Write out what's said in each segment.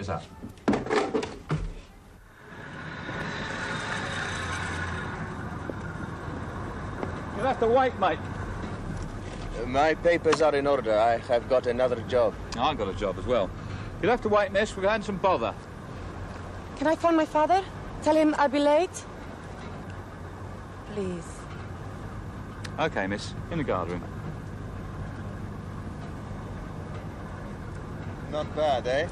What's that? You'll have to wait, mate. My papers are in order. I have got another job. I've got a job as well. You'll have to wait, miss. We're having some bother. Can I phone my father? Tell him I'll be late? Please. OK, miss. In the guard room. Not bad, eh?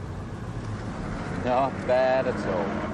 Not bad at all.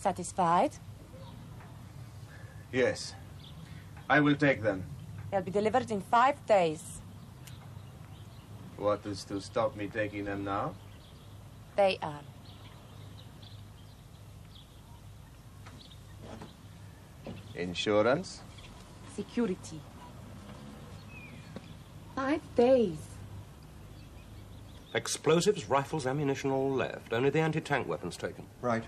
Satisfied? Yes. I will take them. They'll be delivered in 5 days. What is to stop me taking them now? They are. Insurance? Security. 5 days. Explosives, rifles, ammunition, all left. Only the anti-tank weapons taken. Right.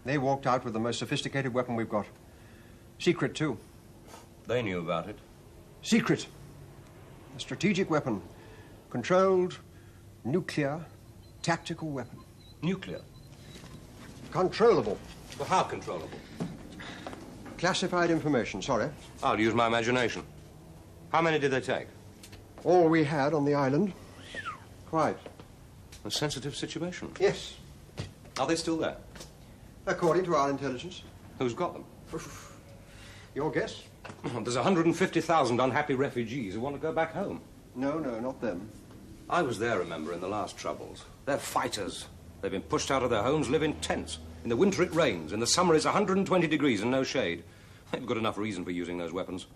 They walked out with the most sophisticated weapon we've got. Secret, too. They knew about it. Secret. A strategic weapon. Controlled, nuclear, tactical weapon. Nuclear? Controllable. Well, how controllable? Classified information, sorry. I'll use my imagination. How many did they take? All we had on the island. Quite. A sensitive situation. Yes. Are they still there? According to our intelligence. Who's got them? Your guess? There's 150,000 unhappy refugees who want to go back home. No, not them. I was there, remember, in the last troubles. They're fighters. They've been pushed out of their homes, live in tents. In the winter it rains. In the summer it's 120 degrees and no shade. They've got enough reason for using those weapons.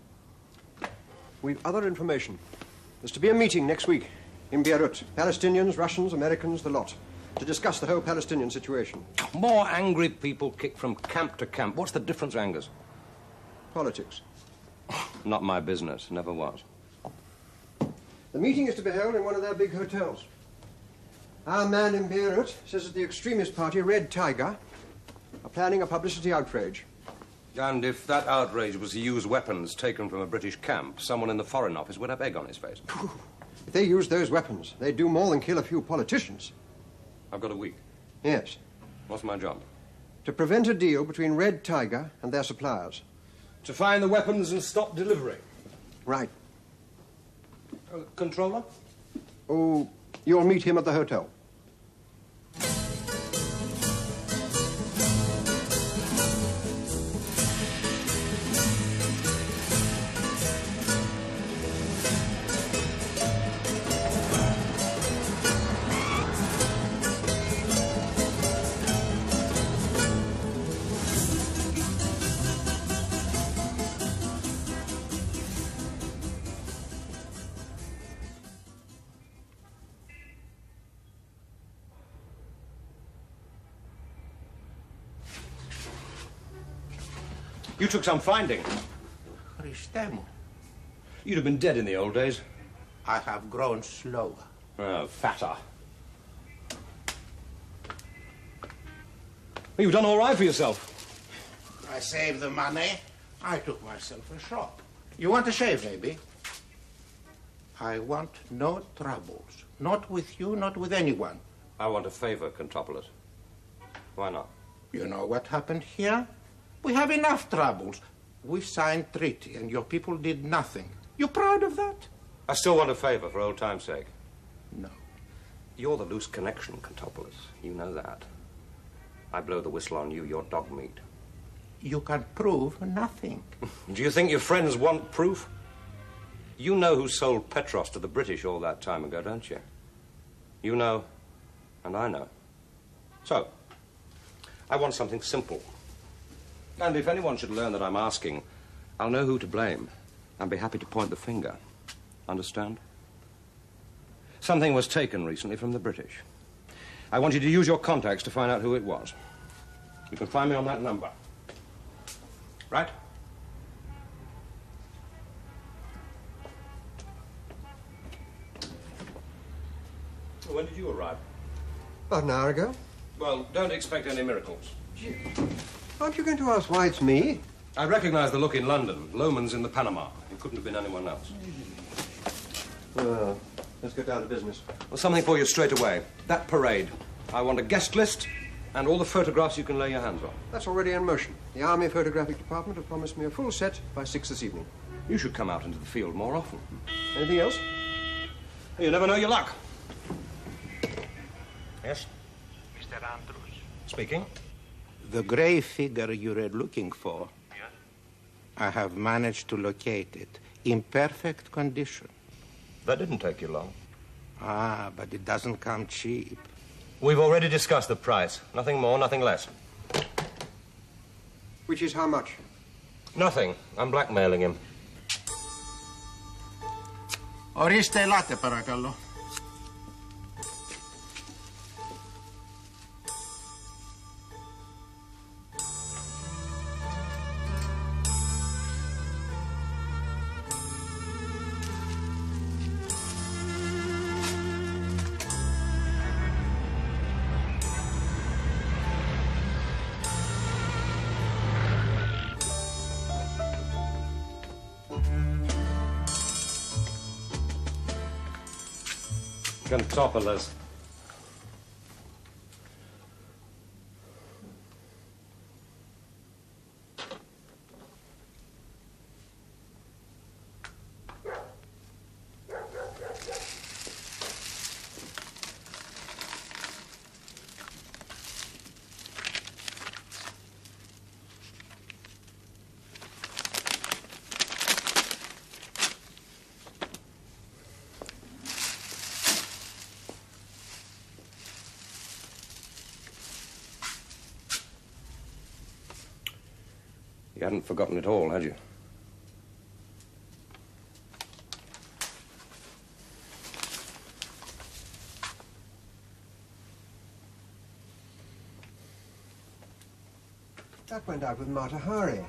We've other information. There's to be a meeting next week in Beirut. Palestinians, Russians, Americans, the lot. To discuss the whole Palestinian situation. More angry people kick from camp to camp. What's the difference, Angus? Politics. Not my business. Never was. The meeting is to be held in one of their big hotels. Our man in Beirut says that the extremist party, Red Tiger, are planning a publicity outrage. And if that outrage was to use weapons taken from a British camp, someone in the Foreign Office would have egg on his face. If they used those weapons, they'd do more than kill a few politicians. I've got a week. Yes. What's my job? To prevent a deal between Red Tiger and their suppliers. To find the weapons and stop delivery. Right. Controller? Oh, you'll meet him at the hotel. You took some finding. Christemo, You'd have been dead in the old days. I have grown slower. Oh, fatter. You've done all right for yourself. I saved the money. I took myself a shop. You want a shave, maybe? I want no troubles. Not with you, not with anyone. I want a favor, Contopoulos. Why not? You know what happened here? We have enough troubles. We signed treaty, and your people did nothing. You proud of that? I still want a favor for old time's sake. No. You're the loose connection, Contopoulos. You know that. I blow the whistle on you, you're dog meat. You can prove nothing. Do you think your friends want proof? You know who sold Petros to the British all that time ago, don't you? You know, and I know. So, I want something simple. And if anyone should learn that I'm asking, I'll know who to blame and be happy to point the finger. Understand? Something was taken recently from the British. I want you to use your contacts to find out who it was. You can find me on that number. Right? When did you arrive? About an hour ago. Well, don't expect any miracles. Gee, aren't you going to ask why it's me? I recognize the look in London. Loman's in the Panama. It couldn't have been anyone else. Well, let's get down to business. Well, something for you straight away. That parade. I want a guest list and all the photographs you can lay your hands on. That's already in motion. The Army Photographic Department have promised me a full set by 6 this evening. You should come out into the field more often. Anything else? You never know your luck. Yes? Mr. Andrews. Speaking. The grey figure you were looking for, Yes? I have managed to locate it in perfect condition. That didn't take you long. Ah, but it doesn't come cheap. We've already discussed the price. Nothing more, nothing less. Which is how much? Nothing. I'm blackmailing him. Ορίστε, ελάτε παρακαλώ. Cantopolis. You hadn't forgotten it all, had you? That went out with Mata Hari.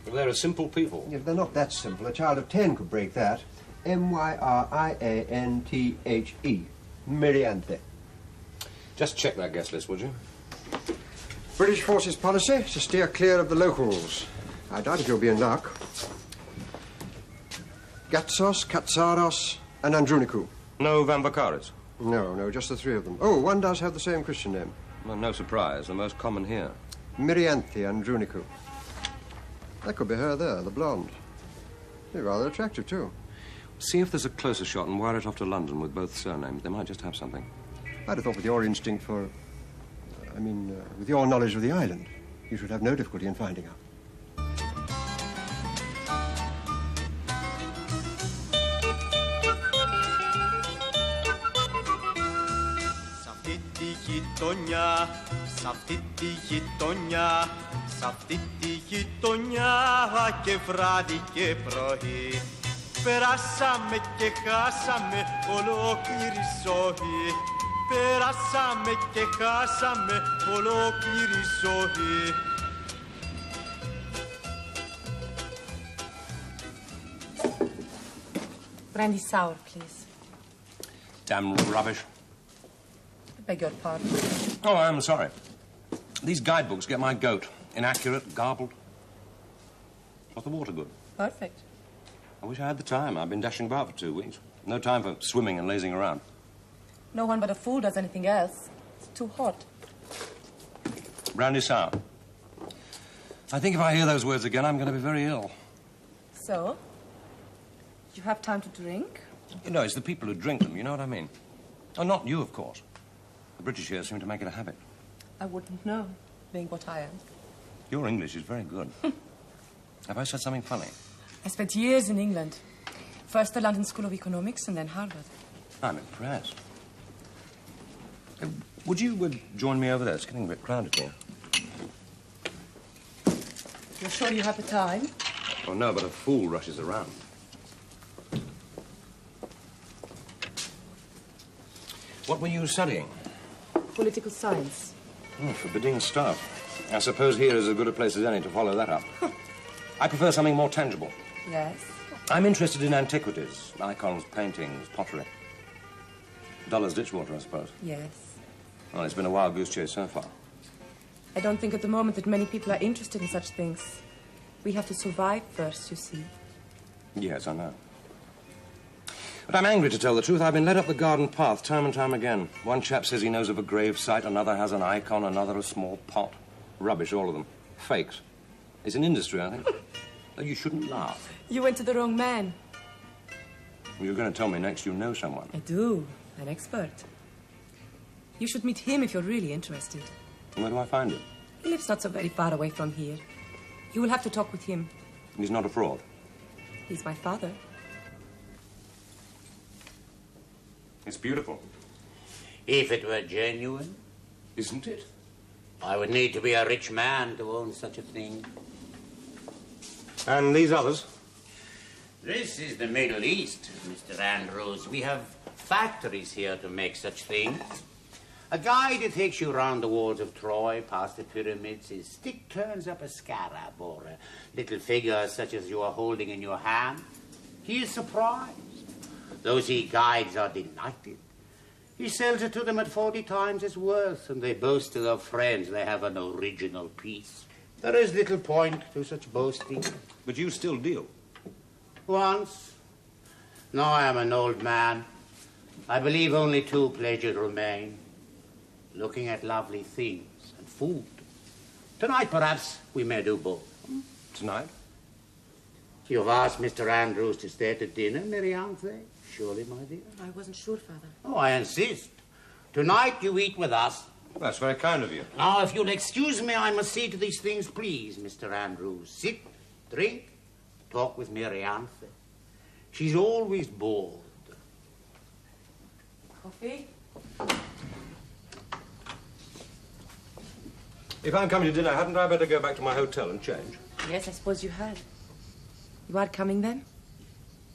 Well, they're a simple people. Yeah, they're not that simple. A child of 10 could break that. M-Y-R-I-A-N-T-H-E. Miriante. Just check that guest list, would you? British Forces policy is to steer clear of the locals. I doubt if you'll be in luck. Gatsos, Katsaros, and Andronikou. No Vamvakaris? No, just the three of them. Oh, one does have the same Christian name. Well, no surprise. The most common here. Mirianthe Andronikou. That could be her there, the blonde. They're rather attractive, too. See if there's a closer shot and wire it off to London with both surnames. They might just have something. I'd have thought with your instinct for... with your knowledge of the island, you should have no difficulty in finding out. Σ' αυτή τη γειτονιά, σ' αυτή τη γειτονιά και βράδυ και πρωί περάσαμε και χάσαμε ολόκληρη ζωή. Περάσαμε και χάσαμε ολόκληρη ζωή. Brandy sour, please. Damn rubbish. Beg your pardon. Oh, I'm sorry. These guidebooks get my goat. Inaccurate, garbled. Was the water good? Perfect. I wish I had the time. I've been dashing about for 2 weeks. No time for swimming and lazing around. No one but a fool does anything else. It's too hot. Brandy sour. I think if I hear those words again, I'm going to be very ill. So? You have time to drink? You know, it's the people who drink them, you know what I mean? Oh, not you, of course. The British here seem to make it a habit. I wouldn't know, being what I am. Your English is very good. Have I said something funny? I spent years in England. First the London School of Economics and then Harvard. I'm impressed. Would you join me over there? It's getting a bit crowded here. You're sure you have the time? Oh, no, but a fool rushes around. What were you studying? Political science. Oh, forbidding stuff. I suppose here is as good a place as any to follow that up. I prefer something more tangible. Yes? I'm interested in antiquities, icons, paintings, pottery. Dollar's Ditchwater, I suppose. Yes. Well, it's been a wild goose chase so far. I don't think at the moment that many people are interested in such things. We have to survive first, you see. Yes, I know. But I'm angry, to tell the truth. I've been led up the garden path time and time again. One chap says he knows of a grave site, another has an icon, another a small pot. Rubbish, all of them. Fakes. It's an industry, I think. Oh, you shouldn't laugh. You went to the wrong man. You're going to tell me next you know someone. I do. An expert. You should meet him if you're really interested. Where do I find him? He lives not so very far away from here. You will have to talk with him. He's not a fraud. He's my father. It's beautiful. If it were genuine. Isn't it? I would need to be a rich man to own such a thing. And these others? This is the Middle East, Mr. Andrews. We have factories here to make such things. A guide that takes you round the walls of Troy, past the pyramids. His stick turns up a scarab or a little figure such as you are holding in your hand. He is surprised. Those he guides are delighted. He sells it to them at 40 times its worth, and they boast to their friends they have an original piece. There is little point to such boasting. But you still deal? Once. Now I am an old man. I believe only two pleasures remain. Looking at lovely things and food. Tonight, perhaps, we may do both. Tonight? You've asked Mr. Andrews to stay to dinner, Merianthe? Surely, my dear? I wasn't sure, Father. Oh, I insist. Tonight you eat with us. That's very kind of you. Now, if you'll excuse me, I must see to these things, please, Mr. Andrews. Sit, drink, talk with Merianthe. She's always bored. Coffee? If I'm coming to dinner, hadn't I better go back to my hotel and change? Yes, I suppose you had. You are coming then?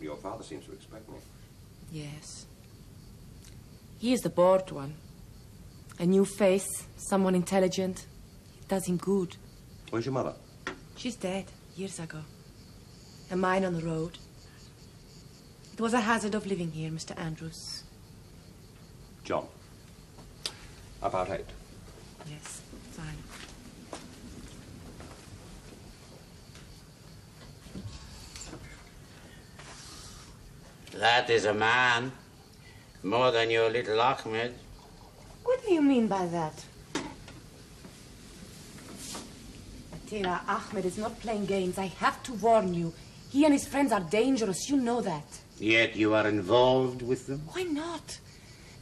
Your father seems to expect me. Yes. He is the bored one. A new face, someone intelligent. It does him good. Where's your mother? She's dead, years ago. A mine on the road. It was a hazard of living here, Mr. Andrews. John. About 8. Yes, fine. That is a man. More than your little Ahmed. What do you mean by that? Atira, Ahmed is not playing games. I have to warn you. He and his friends are dangerous. You know that. Yet you are involved with them? Why not?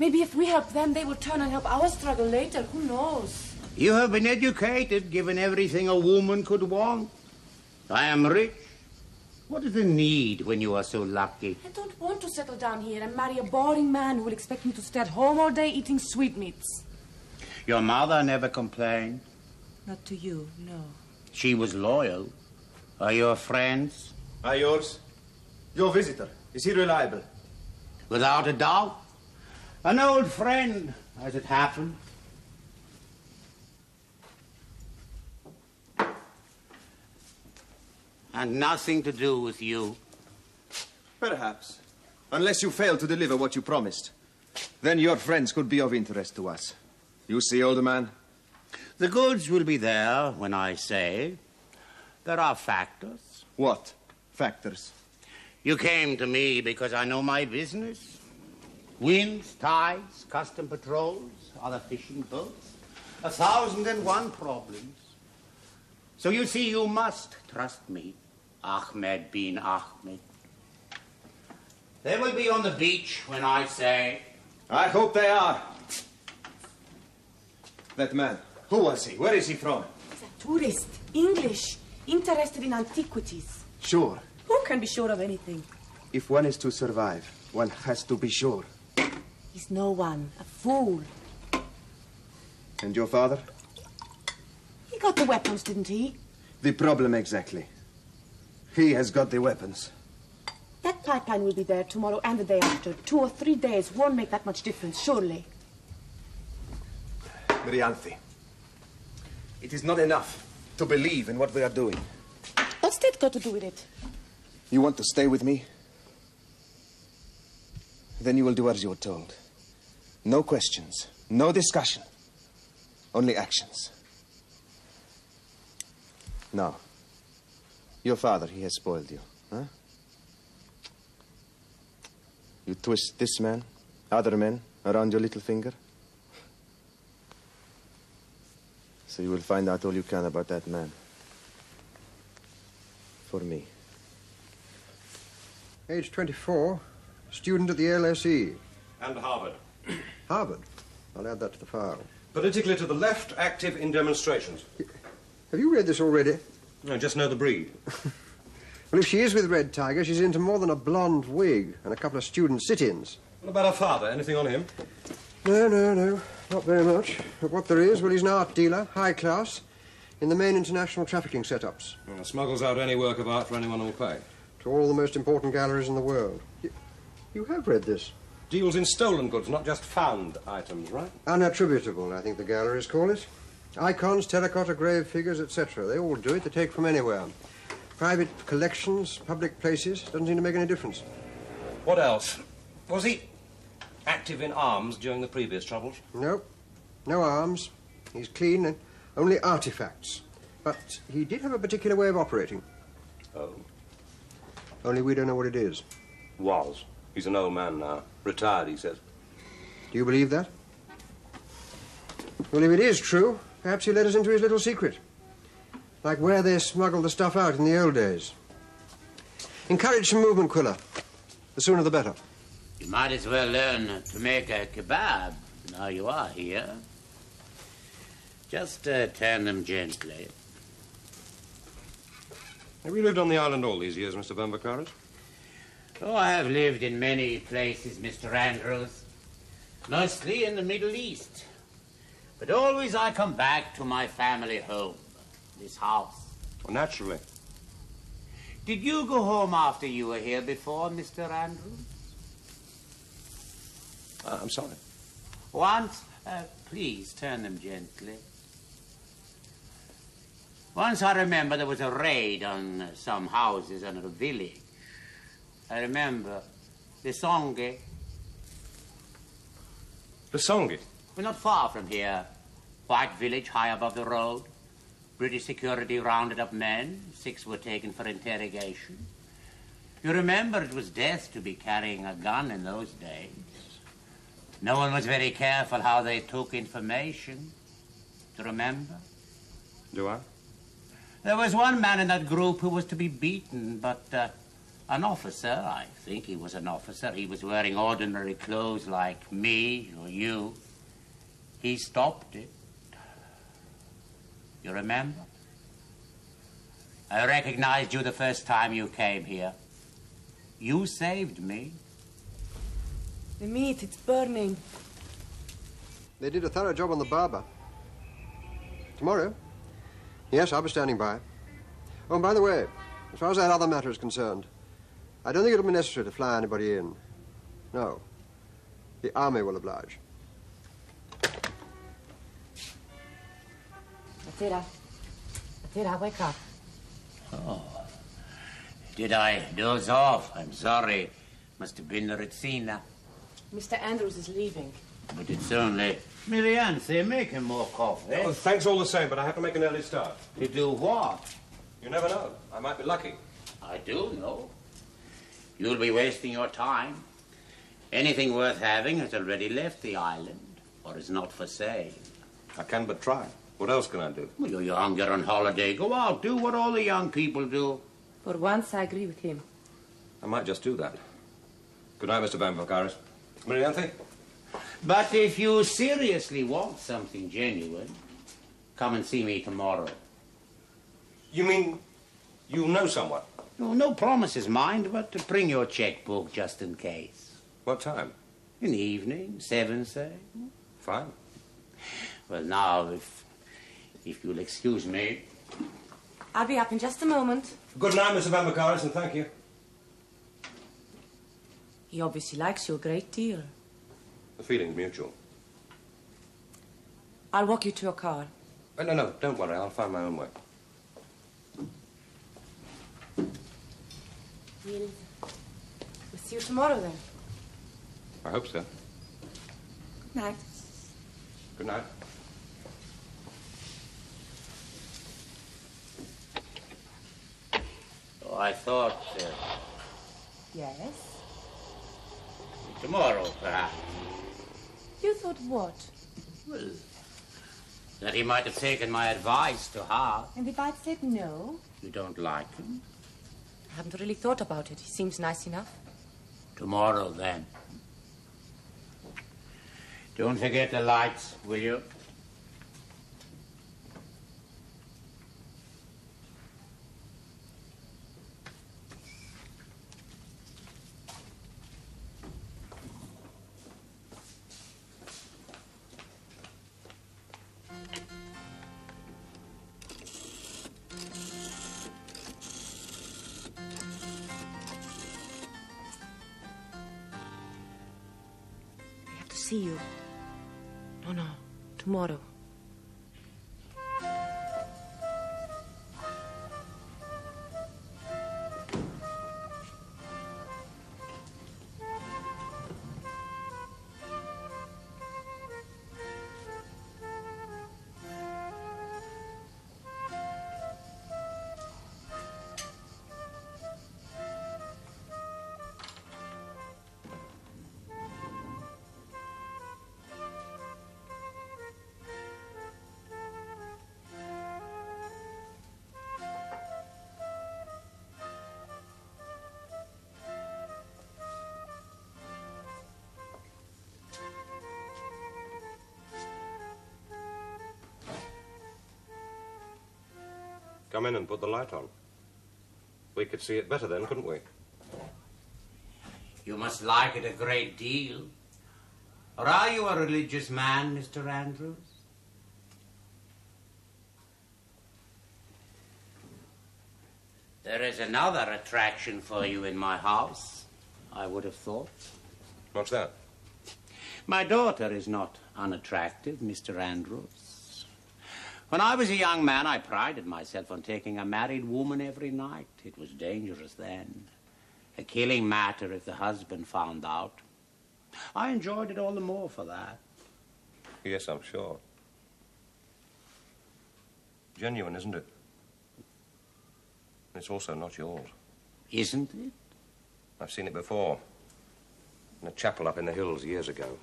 Maybe if we help them, they will turn and help our struggle later. Who knows? You have been educated, given everything a woman could want. I am rich. What is the need when you are so lucky? I don't want to settle down here and marry a boring man who will expect me to stay at home all day eating sweetmeats. Your mother never complained. Not to you, no. She was loyal. Are your friends? Are yours? Your visitor, is he reliable? Without a doubt. An old friend, as it happened. And nothing to do with you. Perhaps. Unless you fail to deliver what you promised. Then your friends could be of interest to us. You see, older man? The goods will be there when I say. There are factors. What factors? You came to me because I know my business. Winds, tides, custom patrols, other fishing boats. 1,001 problems. So you see, you must trust me, Ahmed bin Ahmed. They will be on the beach when I say. I hope they are. That man, who was he? Where is he from? He's a tourist, English, interested in antiquities. Sure. Who can be sure of anything? If one is to survive, one has to be sure. He's no one, a fool. And your father? He got the weapons, didn't he? The problem exactly. He has got the weapons. That pipeline will be there tomorrow and the day after. 2 or 3 days won't make that much difference, surely. Merianthe, it is not enough to believe in what we are doing. What's that got to do with it? You want to stay with me? Then you will do as you are told. No questions, no discussion, only actions. Now, your father, he has spoiled you, huh? You twist this man, other men, around your little finger. So you will find out all you can about that man. For me. Age 24, student at the LSE. And Harvard. Harvard. I'll add that to the file. Politically to the left, active in demonstrations. Have you read this already? I just know the breed. Well, if she is with Red Tiger, she's into more than a blonde wig and a couple of student sit-ins. What about her father? Anything on him? No. Not very much. But what there is, well, he's an art dealer, high class. in the main international trafficking setups. Well, smuggles out any work of art for anyone who'll pay. To all the most important galleries in the world. You have read this. Deals in stolen goods, not just found items, right? Unattributable, I think the galleries call it. Icons, terracotta, grave figures, etc. They all do it. They take from anywhere. Private collections, public places, doesn't seem to make any difference. What else? Was he active in arms during the previous troubles? No. No arms. He's clean and only artifacts. But he did have a particular way of operating. Oh. Only we don't know what it is. Was. He's an old man now. Retired, he says. Do you believe that? Well, if it is true, perhaps he let us into his little secret. Like where they smuggled the stuff out in the old days. Encourage some movement, Quiller. The sooner the better. You might as well learn to make a kebab. Now you are here. Just turn them gently. Have you lived on the island all these years, Mr. Van Vakaris? Oh, I have lived in many places, Mr. Andrews. Mostly in the Middle East. But always I come back to my family home, this house. Well, naturally. Did you go home after you were here before, Mr. Andrews? I'm sorry. Once, please turn them gently. Once I remember there was a raid on some houses in a village. I remember Lesonge. Lesonge? We're not far from here. White village high above the road. British security rounded up men. 6 were taken for interrogation. You remember it was death to be carrying a gun in those days. No one was very careful how they took information. Do you remember? Do I? There was one man in that group who was to be beaten, but an officer, I think he was an officer, he was wearing ordinary clothes like me or you. He stopped it. You remember? I recognized you the first time you came here. You saved me. The meat, it's burning. They did a thorough job on the barber. Tomorrow? Yes, I'll be standing by. Oh, and by the way, as far as that other matter is concerned, I don't think it'll be necessary to fly anybody in. No. The army will oblige. Atira, wake up. Oh. Did I doze off? I'm sorry. Must have been the Ritzina. Mr. Andrews is leaving. But it's only... Miriam, say, make him more coffee. Oh, thanks all the same, but I have to make an early start. To do what? You never know. I might be lucky. I do know. You'll be wasting your time. Anything worth having has already left the island, or is not for sale. I can but try. What else can I do? Well, you're young, you're on holiday. Go out, do what all the young people do. For once, I agree with him. I might just do that. Good night, Mr. Van Vakaris. Mirianthe? But if you seriously want something genuine, come and see me tomorrow. You mean you know someone? No, no promises, mind, but to bring your checkbook just in case. What time? In the evening, 7, say. Fine. Well, now, if you'll excuse me. I'll be up in just a moment. Good night, Mr. Van Vakaris, and thank you. He obviously likes you a great deal. The feeling's mutual. I'll walk you to your car. No, don't worry. I'll find my own way. We'll see you tomorrow, then. I hope so. Good night. Good night. Oh, I thought... Yes? Tomorrow, perhaps. You thought what? Well, that he might have taken my advice to heart. And if I'd said no? You don't like him? I haven't really thought about it. He seems nice enough. Tomorrow, then. Don't forget the lights, will you? see you. No, tomorrow. Come in and put the light on. We could see it better then, couldn't we? You must like it a great deal. Or are you a religious man, Mr. Andrews? There is another attraction for you in my house, I would have thought. What's that? My daughter is not unattractive, Mr. Andrews. When I was a young man, I prided myself on taking a married woman every night. It was dangerous then. A killing matter if the husband found out. I enjoyed it all the more for that. Yes, I'm sure. Genuine, isn't it? It's also not yours. Isn't it? I've seen it before. In a chapel up in the hills years ago.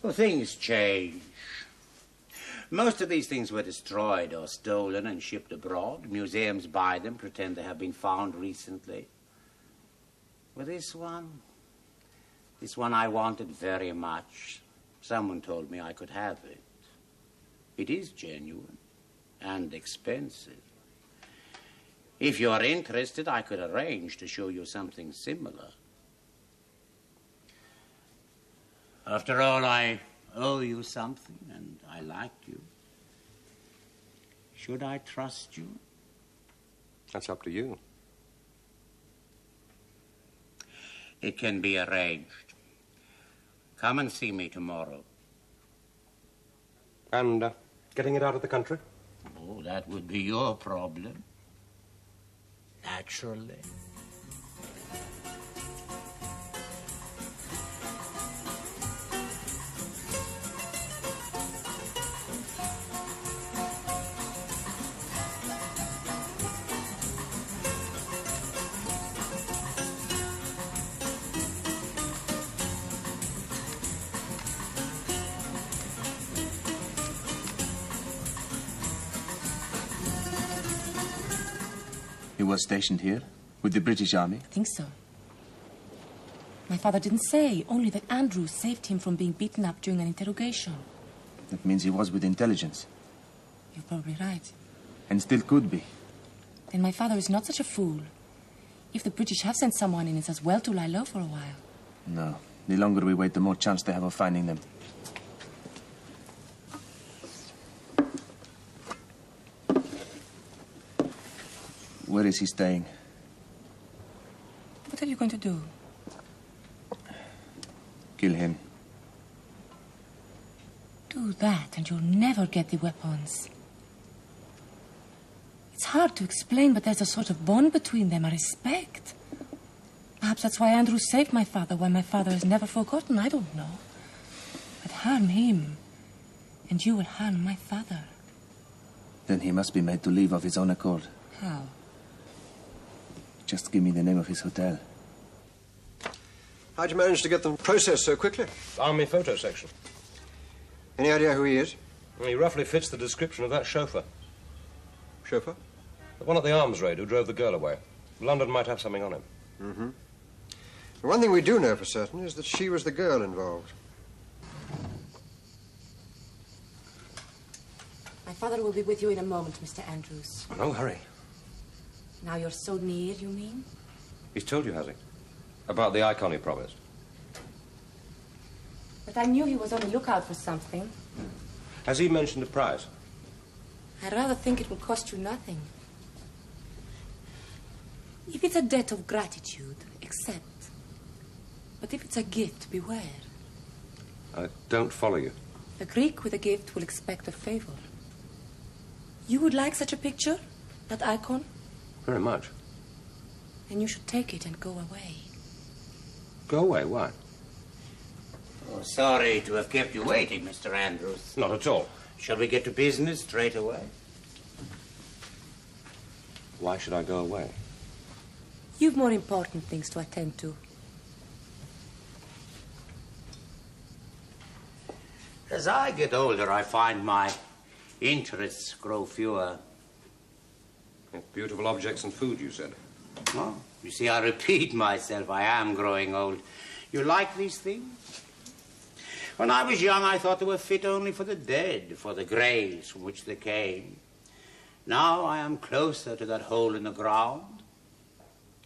Well, things change. Most of these things were destroyed or stolen and shipped abroad. Museums buy them, pretend they have been found recently. But this one I wanted very much. Someone told me I could have it. It is genuine and expensive. If you are interested, I could arrange to show you something similar. After all, I owe you something, and I like you. Should I trust you? That's up to you. It can be arranged. Come and see me tomorrow. And getting it out of the country? Oh, that would be your problem. Naturally. He was stationed here with the British Army? I think so. My father didn't say, only that Andrew saved him from being beaten up during an interrogation. That means he was with intelligence. You're probably right. And still could be. Then my father is not such a fool. If the British have sent someone in, it's as well to lie low for a while. No. The longer we wait, the more chance they have of finding them. Where is he staying? What are you going to do? Kill him. Do that, and you'll never get the weapons. It's hard to explain, but there's a sort of bond between them, a respect. Perhaps that's why Andrew saved my father, why my father is never forgotten, I don't know. But harm him, and you will harm my father. Then he must be made to leave of his own accord. How? Just give me the name of his hotel. How'd you manage to get them processed so quickly? Army photo section. Any idea who he is? He roughly fits the description of that chauffeur. Chauffeur? The one at the arms raid who drove the girl away. London might have something on him. Mm-hmm. The one thing we do know for certain is that she was the girl involved. My father will be with you in a moment, Mr. Andrews. No hurry. Now you're so near, you mean? He's told you, has he? About the icon he promised. But I knew he was on the lookout for something. Has he mentioned a price? I rather think it will cost you nothing. If it's a debt of gratitude, accept. But if it's a gift, beware. I don't follow you. A Greek with a gift will expect a favor. You would like such a picture? That icon? Very much. Then you should take it and go away. Go away? Why? Oh, sorry to have kept you waiting, Mr. Andrews. Not at all. Shall we get to business straight away? Why should I go away? You've more important things to attend to. As I get older, I find my interests grow fewer. Beautiful objects and food, you said. Oh, you see, I repeat myself. I am growing old. You like these things? When I was young, I thought they were fit only for the dead, for the graves from which they came. Now I am closer to that hole in the ground.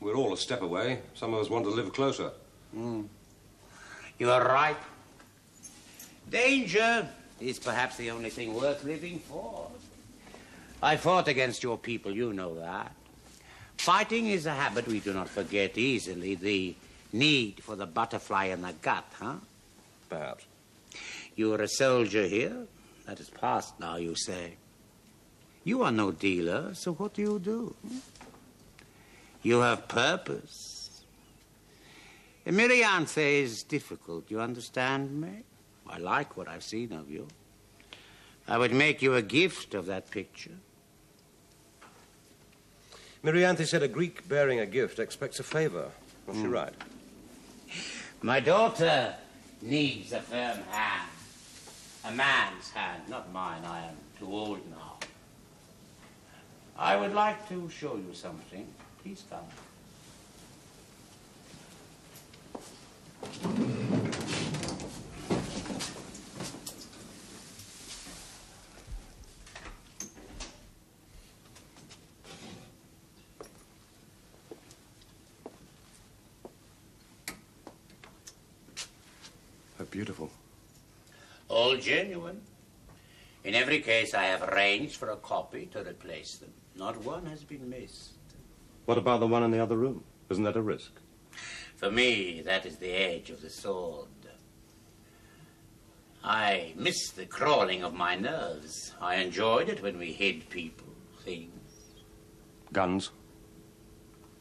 We're all a step away. Some of us want to live closer. You are right. Danger is perhaps the only thing worth living for. I fought against your people, you know that. Fighting is a habit we do not forget easily. The need for the butterfly in the gut, huh? Perhaps. You are a soldier here. That is past now, you say. You are no dealer, so what do? You have purpose. Mirianthe is difficult, you understand me? I like what I've seen of you. I would make you a gift of that picture. Mirianthe said a Greek bearing a gift expects a favor. Was she right? My daughter needs a firm hand. A man's hand, not mine. I am too old now. I would like to show you something. Please come. How beautiful. All genuine. In every case, I have arranged for a copy to replace them. Not one has been missed. What about the one in the other room? Isn't that a risk? For me, that is the edge of the sword. I miss the crawling of my nerves. I enjoyed it when we hid people, things. Guns?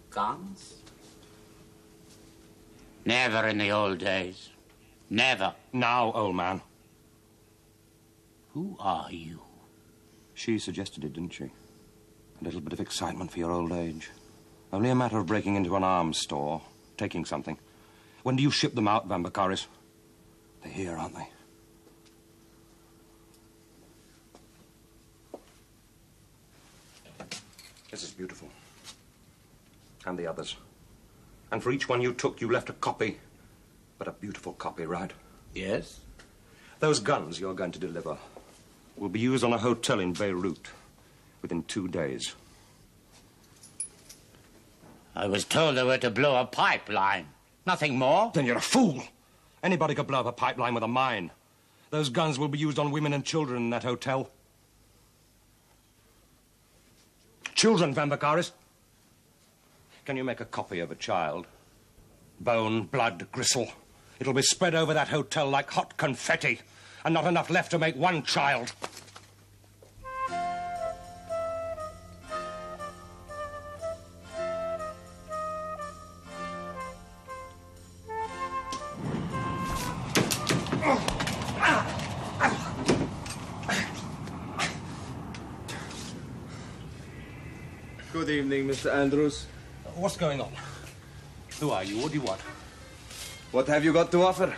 Guns? Never in the old days. Never. Now, old man. Who are you? She suggested it, didn't she? A little bit of excitement for your old age. Only a matter of breaking into an arms store, taking something. When do you ship them out, Vambacaris? They're here, aren't they? This is beautiful. And the others. And for each one you took, you left a copy. But a beautiful copy, right? Yes? Those guns you're going to deliver will be used on a hotel in Beirut within 2 days. I was told they were to blow a pipeline. Nothing more? Then you're a fool. Anybody could blow up a pipeline with a mine. Those guns will be used on women and children in that hotel. Children, Vambacaris. Can you make a copy of a child? Bone, blood, gristle. It'll be spread over that hotel like hot confetti, and not enough left to make one child. Good evening, Mr. Andrews. What's going on? Who are you? What do you want? What have you got to offer?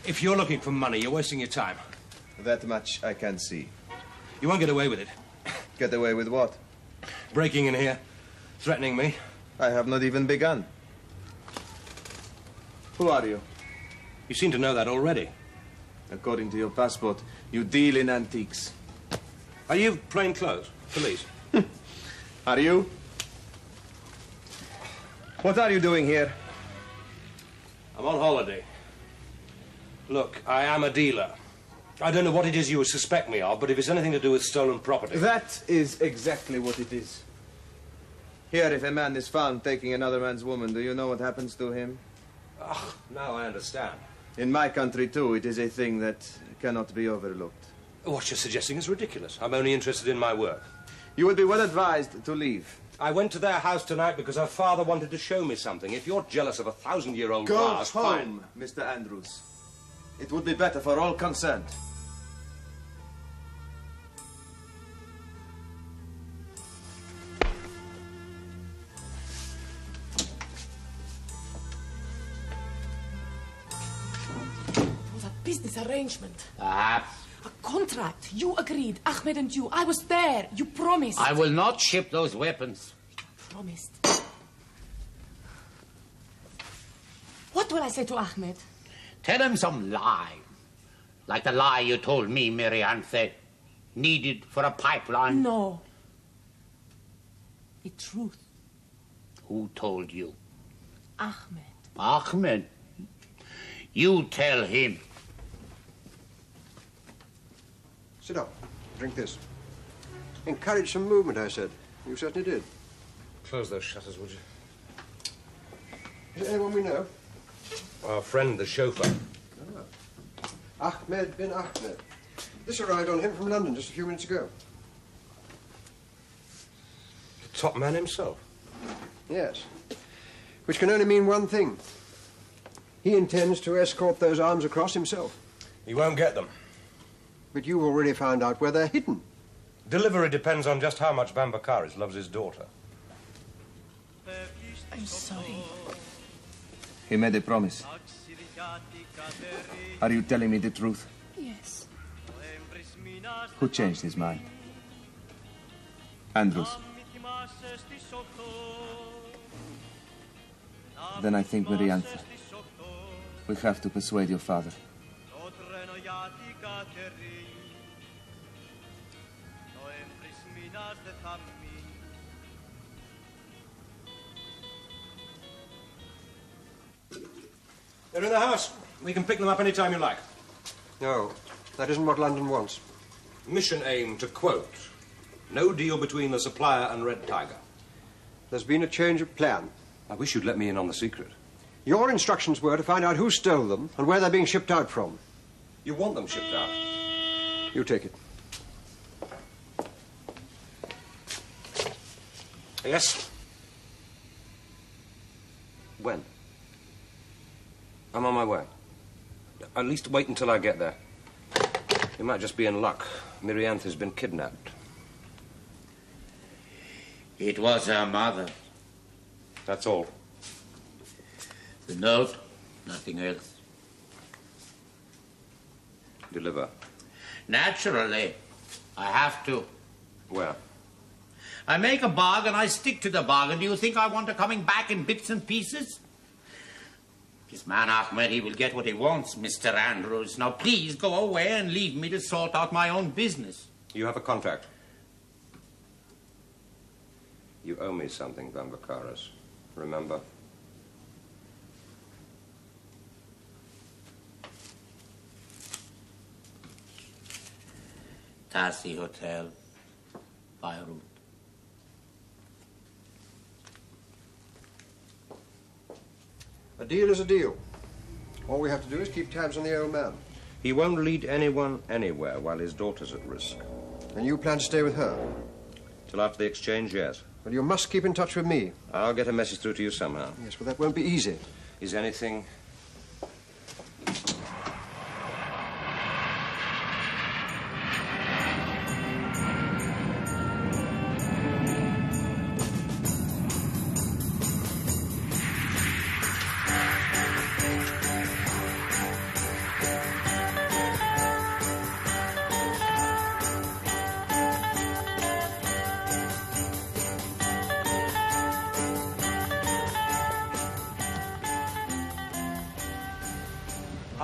If you're looking for money, you're wasting your time. That much I can see. You won't get away with it. Get away with what? Breaking in here, threatening me. I have not even begun. Who are you? You seem to know that already. According to your passport, you deal in antiques. Are you plain clothes? Police? Are you? What are you doing here? I'm on holiday. Look, I am a dealer. I don't know what it is you suspect me of, but if it's anything to do with stolen property... That is exactly what it is. Here, if a man is found taking another man's woman, do you know what happens to him? Oh, now I understand. In my country, too, it is a thing that cannot be overlooked. What you're suggesting is ridiculous. I'm only interested in my work. You would be well advised to leave. I went to their house tonight because her father wanted to show me something. If you're jealous of a 1,000-year-old Go vase, home, fine. Mr. Andrews. It would be better for all concerned. It was a business arrangement. Perhaps. A contract. You agreed. Ahmed and you. I was there. You promised. I will not ship those weapons. Promised. What will I say to Ahmed? Tell him some lie. Like the lie you told me, Mirianthe. Needed for a pipeline. No. The truth. Who told you? Ahmed. Ahmed. You tell him. Sit up. Drink this. Encourage some movement, I said. You certainly did. Close those shutters, would you? Is it anyone we know? Our friend, the chauffeur. Ahmed bin Ahmed. This arrived on him from London just a few minutes ago. The top man himself. Yes. Which can only mean one thing. He intends to escort those arms across himself. He won't get them. But you've already found out where they're hidden. Delivery depends on just how much Bambakaris loves his daughter. I'm sorry. He made a promise. Are you telling me the truth? Yes. Who changed his mind? Andrews. Then I think, Mirianthe, we have to persuade your father. They're in the house. We can pick them up any time you like. No, that isn't what London wants. Mission aim, to quote, no deal between the supplier and Red Tiger. There's been a change of plan. I wish you'd let me in on the secret. Your instructions were to find out who stole them and where they're being shipped out from. You want them shipped out? You take it. Yes? When? I'm on my way. At least wait until I get there. You might just be in luck. Mirianthe's been kidnapped. It was her mother. That's all. The note, nothing else. Deliver. Naturally. I have to. Where? I make a bargain, I stick to the bargain. Do you think I want her coming back in bits and pieces? This man Ahmed, he will get what he wants, Mr. Andrews. Now, please go away and leave me to sort out my own business. You have a contract. You owe me something, Bambakaris. Remember? Tassi Hotel, Beirut. A deal is a deal. All we have to do is keep tabs on the old man. He won't lead anyone anywhere while his daughter's at risk. And you plan to stay with her? Till after the exchange, yes. Well, you must keep in touch with me. I'll get a message through to you somehow. Yes, but that won't be easy. Is anything...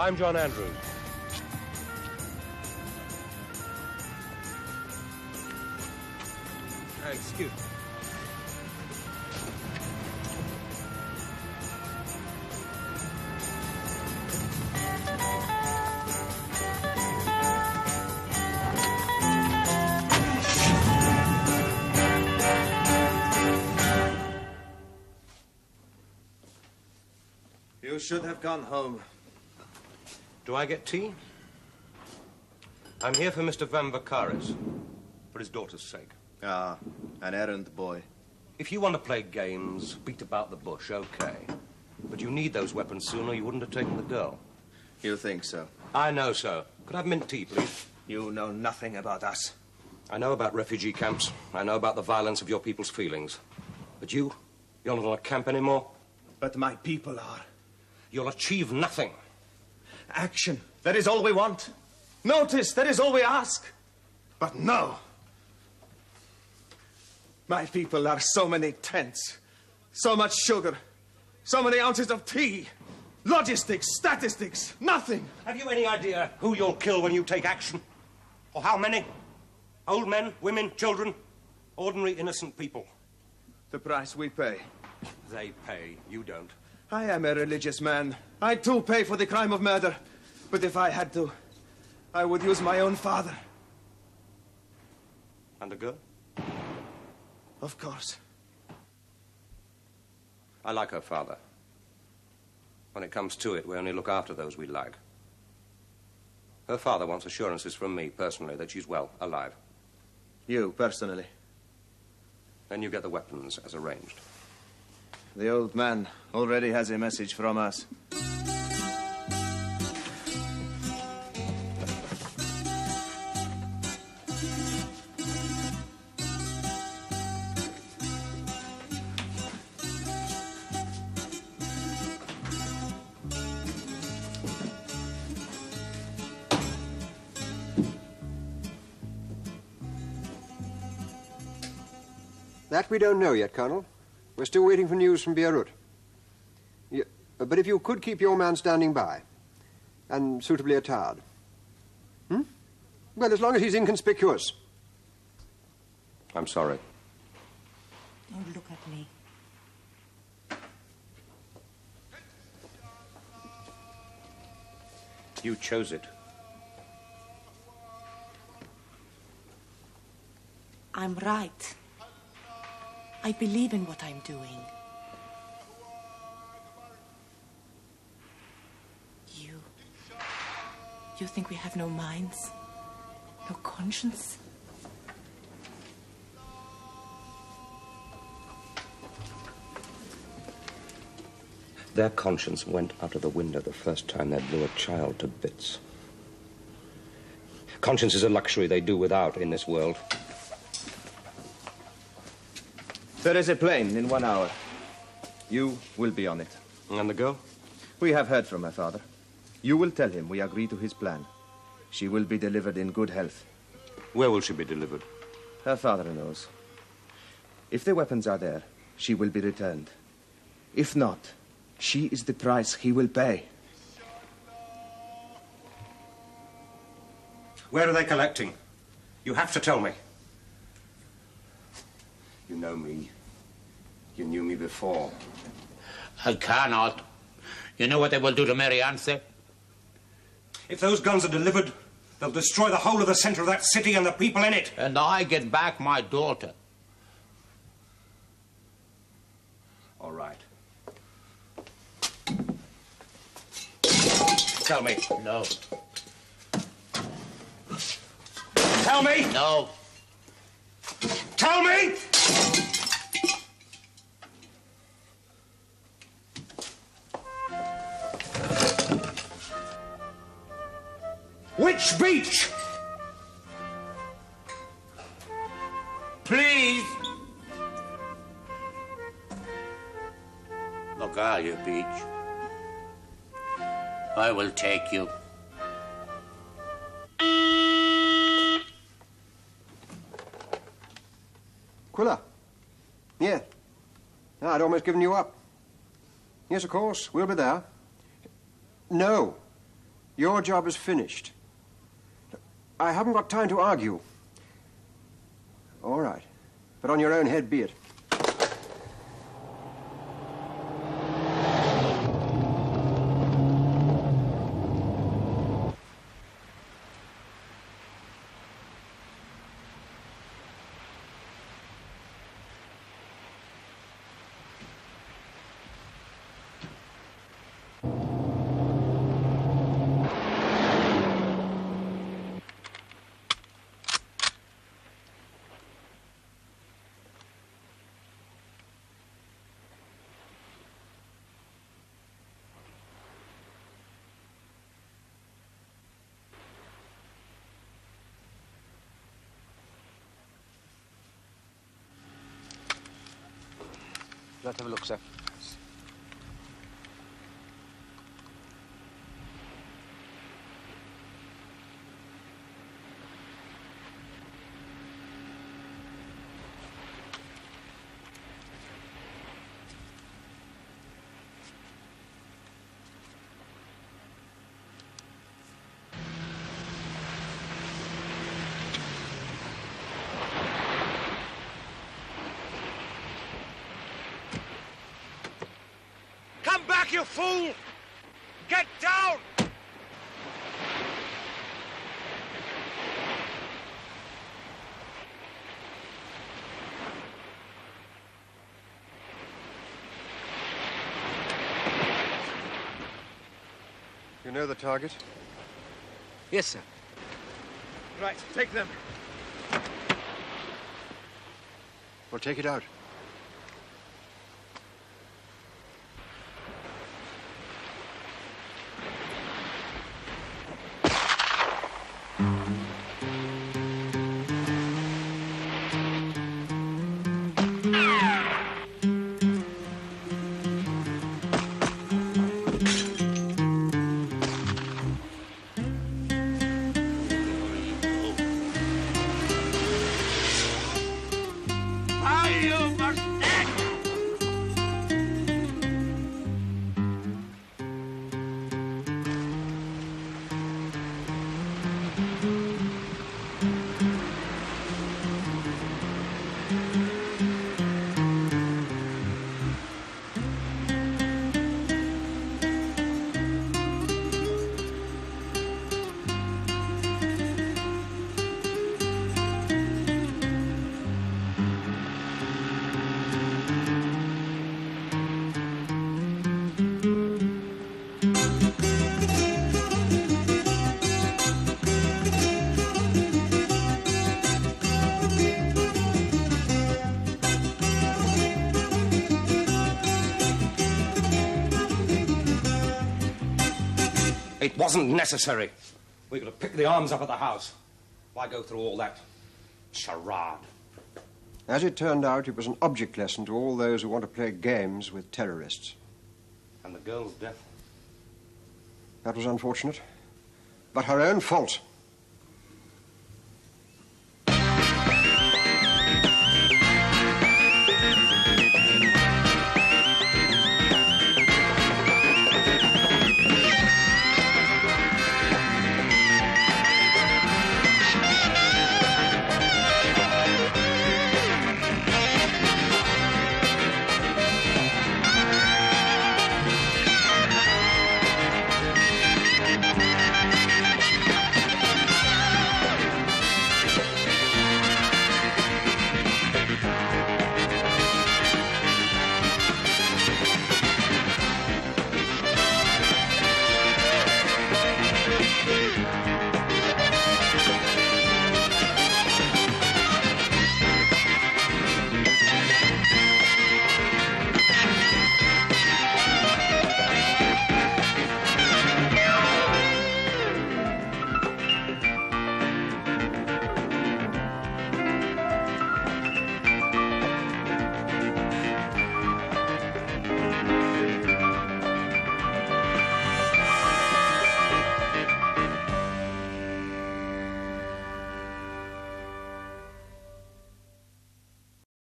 I'm John Andrews. Excuse me. You should have gone home. Do I get tea? I'm here for Mr. Van Vakaris, for his daughter's sake. Ah, an errand boy. If you want to play games, beat about the bush, okay. But you need those weapons soon or you wouldn't have taken the girl. You think so? I know so. Could I have mint tea, please? You know nothing about us. I know about refugee camps. I know about the violence of your people's feelings. But you're not on a camp anymore. But my people are. You'll achieve nothing. Action, that is all we want. Notice, that is all we ask. But no. My people are so many tents, so much sugar, so many ounces of tea, logistics, statistics, nothing. Have you any idea who you'll kill when you take action? Or how many? Old men, women, children, ordinary innocent people. The price we pay. They pay, you don't. I am a religious man. I too pay for the crime of murder. But if I had to, I would use my own father. And the girl? Of course. I like her father. When it comes to it, we only look after those we like. Her father wants assurances from me, personally, that she's well, alive. You, personally? Then you get the weapons as arranged. The old man already has a message from us. That we don't know yet, Colonel. We're still waiting for news from Beirut. But if you could keep your man standing by, and suitably attired. Well, as long as he's inconspicuous. I'm sorry. Don't look at me. You chose it. I'm right. I believe in what I'm doing. You think we have no minds? No conscience? Their conscience went out of the window the first time they blew a child to bits. Conscience is a luxury they do without in this world. There is a plane in 1 hour. You will be on it. And the girl? We have heard from her father. You will tell him we agree to his plan. She will be delivered in good health. Where will she be delivered? Her father knows. If the weapons are there, she will be returned. If not, she is the price he will pay. Where are they collecting? You have to tell me. You know me. You knew me before. I cannot. You know what they will do to Mary Anse? If those guns are delivered, they'll destroy the whole of the center of that city and the people in it. And I get back my daughter. All right. Tell me. No. Tell me! No. Tell me! Which beach? Please. Magalia Beach. I will take you. Quiller? Yeah. No, I'd almost given you up. Yes, of course, we'll be there. No. Your job is finished. I haven't got time to argue. All right. But on your own head be it. Let's have a look, sir. You fool! Get down! You know the target? Yes, sir. Right, take them. Well, take it out. It wasn't necessary. We could have picked the arms up at the house. Why go through all that charade? As it turned out, it was an object lesson to all those who want to play games with terrorists. And the girl's death? That was unfortunate, but her own fault.